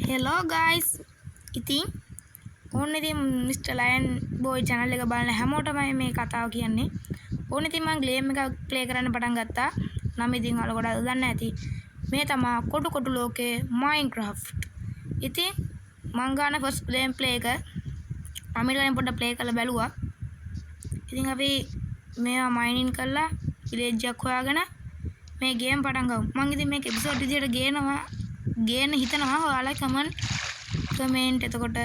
Hello guys. ඉතින් ඕන්න ඉතින් Mr. Lion Boy channel එක බලන හැමෝටම මේ කතාව කියන්නේ. ඕන්න ඉතින් මම ගේම් එක ප්ලේ කරන්න පටන් ගත්තා. නම් ඉතින් ඔයාලා ගොඩක් දන්නේ නැති. මේ තමයි කොටු ලෝකේ Minecraft. ඉතින් මම ගන්න first ගේම් ප්ලේ එක අමිරෙන් පොඩ්ඩක් ප්ලේ කරලා බැලුවා. ඉතින් අපි මේවා මයිනින් කරලා විලේජ් එකක් හොයාගෙන මේ ගේම් පටන් ගමු. මම ඉතින් මේක එපිසෝඩ් විදියට ගේන්න හිතනවා. ඔයාලා කමෙන්ට් එතකොට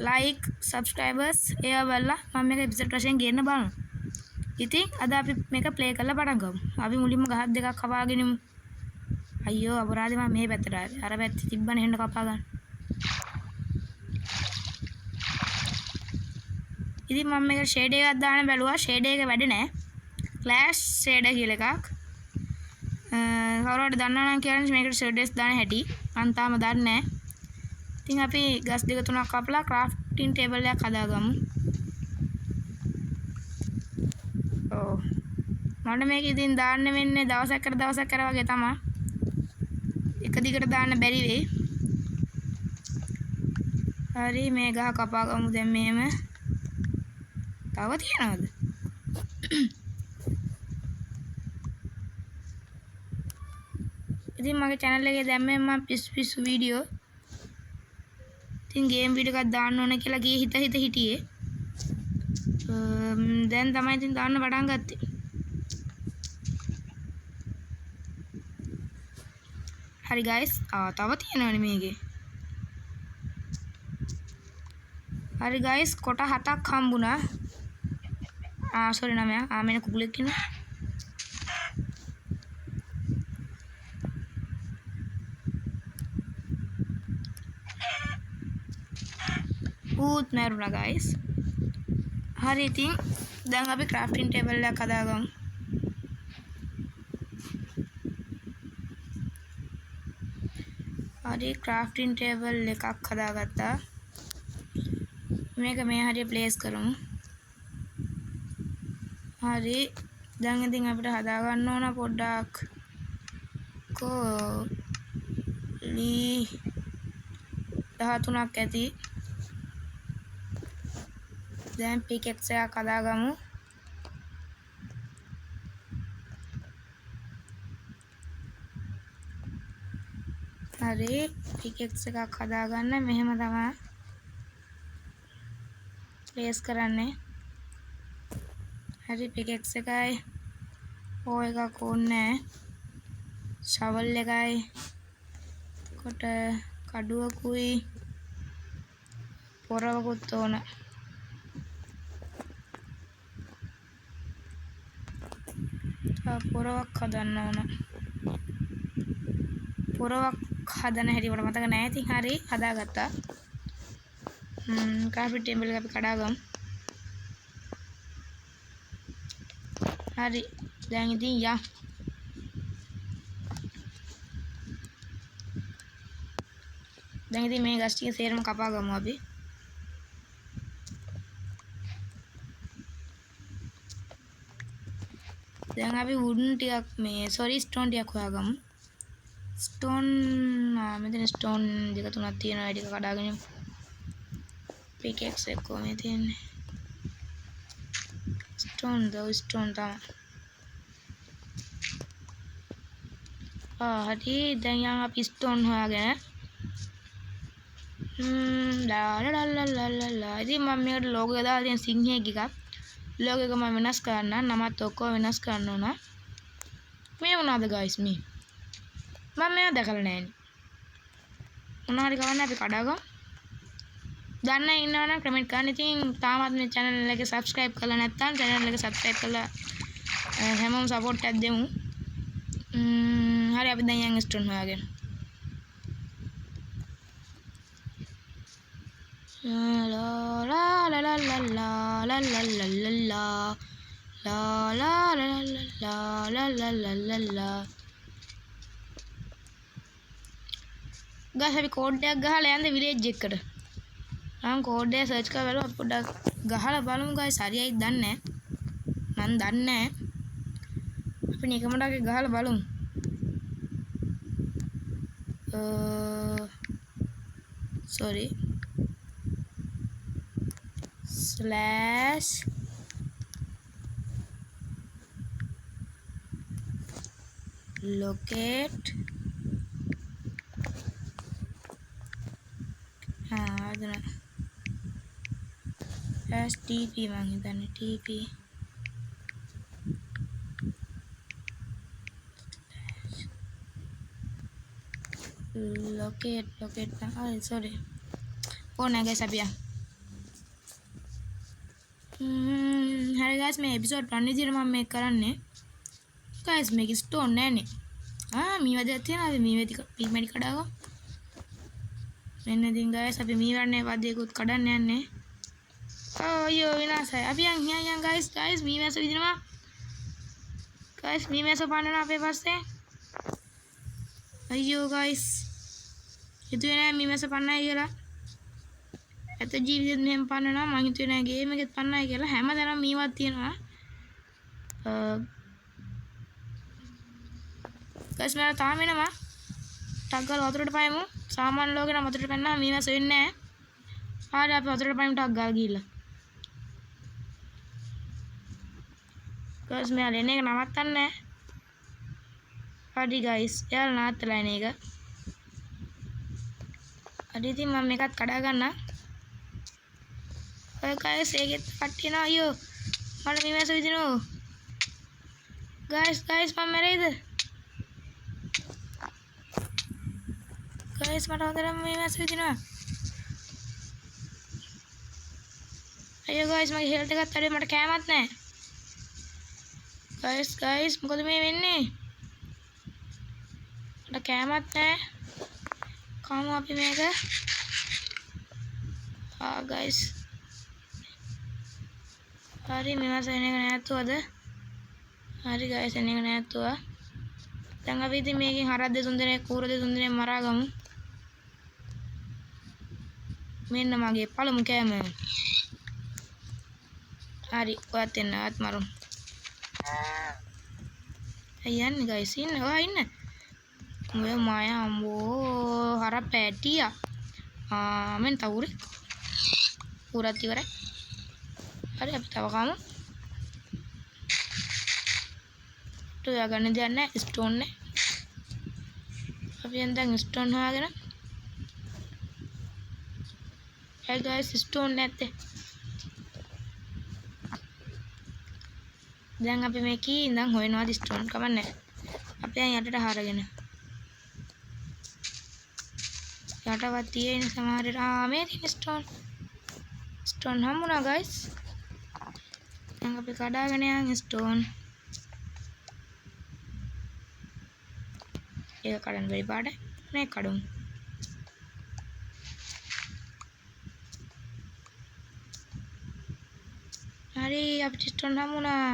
ලයික් සබ්ස්ක්‍රයිබර්ස් ඒවා බලලා මම මේක එපිසෝඩ් වශයෙන් ගේන්න බලනවා. ඉතින් අද අපි මේක ප්ලේ කරලා පටන් ගමු. අපි මුලින්ම ගහක් දෙකක් කපාගෙන ඉමු. අයියෝ අපරාධේ මම මේ පැත්තට ආවේ. අර පැත්තේ තිබ්බනේ හෙන්න කපා ගන්න. ඉතින් මම මේක ෂේඩ් එකක් දාන්න බැලුවා. ෂේඩ් එක වැඩ නැහැ. ක්ලෑෂ් ෂේඩ් කියලා එකක්. කවුරුහරි දන්නවා නම් කියන්නේ මේකට ෂේඩ්ස් දාන්න හැටි. මම තාම දන්නේ නැහැ. ඉතින් අපි ගස් දෙක තුනක් කපලා ක්‍රාෆ්ටින් ටේබල් එකක් හදාගමු. ඔව්. මට මේක ඉතින් දාන්න වෙන්නේ දවසක් කර වගේ තමයි. එක දිගට දාන්න බැරි වෙයි. හරි මේ ගහ කපා ගමු දැන් මෙහෙම. තව තියනවද? ඉතින් මගේ channel එකේ දැම්මේ මම පිස්සු වීඩියෝ. ඉතින් ගේම් වීඩියෝ එකක් දාන්න ඕන කියලා ගියේ හිත හිටියේ. දැන් තමයි ඉතින් දාන්න පටන් ගත්තේ. හරි guys. තව තියෙනවනේ මේකේ. හරි guys කොට 7ක් හම්බුණා. sorry නමයා. මෙන්න කුකුලෙක් ඉන්නවා. ඌත් මැරුණා guys. හරි ඉතින් දැන් අපි crafting table එකක් හදාගමු. හරි crafting table එකක් හදාගත්තා. මේක මේ හරිය ප්ලේස් කරමු. හරි දැන් ඉතින් අපිට හදාගන්න ඕන පොඩ්ඩක් කොලි 13ක් ඇති. දැන් pickaxe එකක් හදාගමු. හරි pickaxe එකක් හදාගන්න මෙහෙම තමයි ප්ලේස් කරන්නේ. හරි pickaxe එකයි ඕ එකක් ඕනේ. shovel එකයි කොට කඩුවකුයි පොරවකුත් ඕන. පොරවක් හදන්න ඕන. පොරවක් හදන හැටි මට මතක නැහැ. ඉතින් හරි හදාගත්තා. කාපට් ටේබල් එක අපි කඩාගමු. හරි දැන් ඉතින් යා. දැන් ඉතින් මේ ගස් ටික සේරම කපා ගමු අපි. දැන් අපි වුඩන් ටිකක් ස්ටෝන් ටිකක් හොයාගමු. ස්ටෝන් මෙතන ස්ටෝන් දෙක තුනක් තියෙනවා. ඒ ටික කඩාගෙන යමු. pickaxe එක කොහේ තියෙන්නේ? ස්ටෝන් තමයි. හරි දැන් යන් අපි ස්ටෝන් හොයාගෙන ඉතින් මම මේකට ලෝගෝ එක දාලා තියෙන සිංහයෙක් එකක්. ලෝගෝ එක මම වෙනස් කරන්න. නමත් ඔක්කොම වෙනස් කරන්න ඕන. මේ මොනවද guys මේ? මම මේවා දැකලා නැහැනේ. මොනවා හරි කවන්න අපි කඩාගමු. දන්න ඉන්නවනම් කමෙන්ට් කරන්න. ඉතින් තාමත් මේ channel එක subscribe කරලා නැත්නම් channel එක subscribe කරලා හැමෝම support එකක් දෙමු. හරි අපි දැන් යන් ස්ටෝන් හොයාගෙන. la la la la la la la la la la la la la la la la la la. guys අපි කෝඩ් එකක් ගහලා යන්න විලේජ් එකට. මම කෝඩ් එක සර්ච් කරලා බලුවා. පොඩ්ඩක් ගහලා බලමු guys. හරියයිද දන්නේ නැහැ. මම දන්නේ නැහැ. අපි නිකමඩක් ගහලා බලමු. sorry slash locate adana slash tp මං හිතන්නේ tp locate sorry ඕනේ guys අපි හරි guys මේ episode 1 විදිහට මම මේක කරන්නේ guys මේක stone නෑනේ මීවැදයක් තියෙනවා අපි මීමැටි කඩාගමු මෙන්න ඉතින් guys අපි මීවැන්නේ වදයකුත් කඩන්න යන්නේ අයියෝ විනාශයි අපි යන් guys මීමැස්ස විදිනවා guys මීමැස්ස පාන්නනවා අපේ පස්සේ අයියෝ guys හිතුවේ නෑ මීමැස්ස පන්නයි කියලා ඇත ජීවිතෙත් මෙහෙම පන්නනවා මං හිතුවේ නෑ ගේම් එකෙත් පන්නයි කියලා හැමදාම මීවක් තියෙනවා guys මම තාම එනවා ටක් ගාලා වතුරට පයමු සාමාන්‍ය ලෝකේ නම් වතුරට පැන්නා මීමැස්ස වෙන්නේ නෑ හරි අපි වතුරට පයමු ටක් ගාලා ගිහිල්ලා guys මෙයා එන එක නවත්තන්නේ නෑ හරි guys එයාලා නවත්තලා එන එක හරි ඉතින් මම මේකත් කඩා ගන්නම් ඔය guys ඒකෙත් කට්ටිය නෝ අයියෝ මට මීමැස්ස විදිනෝ guys මම මැරෙයිද guys මට හොඳටම මීමැස්ස විදිනවා අයියෝ guys මගේ හෙල්ත් එකත් අඩුයි මට කෑමක් නැහැ guys මොකද මේ වෙන්නේ මට කෑමක් නැහැ කමු අපි මේක guys හරි මීමැස්ස එන එක නැතුවද හරි guys එන එක නැතුව දැන් අපි ඉතින් මේකෙන් හරක් දෙතුන් දෙනෙක් කූර දෙතුන් දෙනෙක් මරා ගමු මෙන්න මගේ පළමු කෑම හරි ඔයත් එන්න ඔයත් මරු අයන්නේ guys ඉන්න ඔයා ඉන්න ඔය මායා අම්බෝ හර පැටියා මෙන්න තවුරේ කූරත් ඉවරයි හරි අපි තව කමු ටුයා ගන්න දෙයක් නැහැ ස්ටෝන් නේ අපි දැන් ස්ටෝන් හොයාගෙන hey guys stone නැත්තේ දැන් අපි මේකේ ඉඳන් හොයනවා stone කමන්නේ අපි දැන් යටට හරගෙන යටවත් තියෙන සමහර මේ තියෙන stone හම්බුණා guys දැන් අපි කඩාගෙන යන් stone ඒක කඩන්න බැරි පාඩ මේ කඩමු හරි අපිට ස්ටෝන් හම්බුණා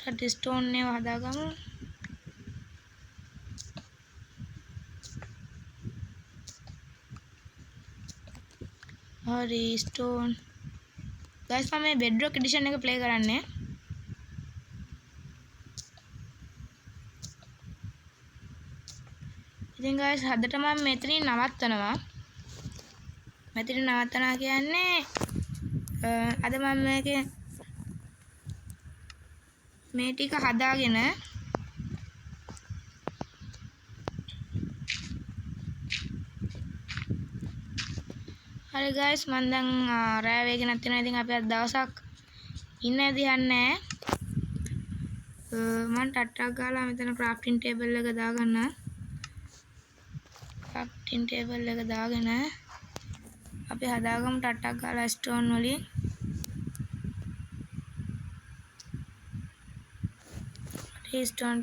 ඊට ස්ටෝන් නේ හදාගමු හරි ස්ටෝන් guys මම මේ bedrock edition එක play කරන්නේ ඉතින් guys හදට මම මෙතනින් නවත්තනවා කියන්නේ අද මම මේකේ මේ ටික හදාගෙන හරි guys මම දැන් රෑ වේගෙනත් වෙනවා ඉතින් අපි අද දවසක් ඉන්න දිහන්නේ මම ටට්ටක් ගාලා මෙතන crafting table එක දාගන්න crafting table එක දාගෙන අපි හදාගමු ටට්ටක් ගාලා ස්ටෝන් වලින් ස්ටෝන්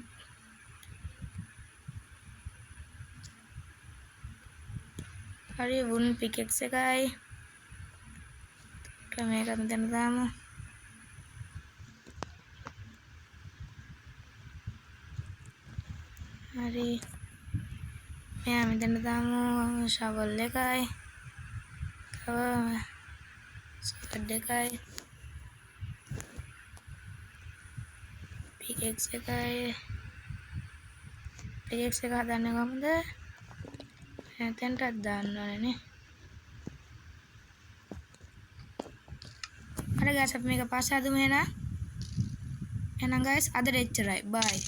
හරි වුන් පිකෙක්ස් එකයි මේක මෙතන දාමු හරි මෙයා මෙතන දාමු ෂවල් එකයි සකඩ් එකයි පිකෙක්ස් එකයි පිකෙක්ස් එක හදන්න කොහොමද එතෙන්ටත් දාන්න ඕනේ. හරි guys අපි මේක පස්සේ අදමු එහෙනම්. එහෙනම් guys අදට එච්චරයි. bye.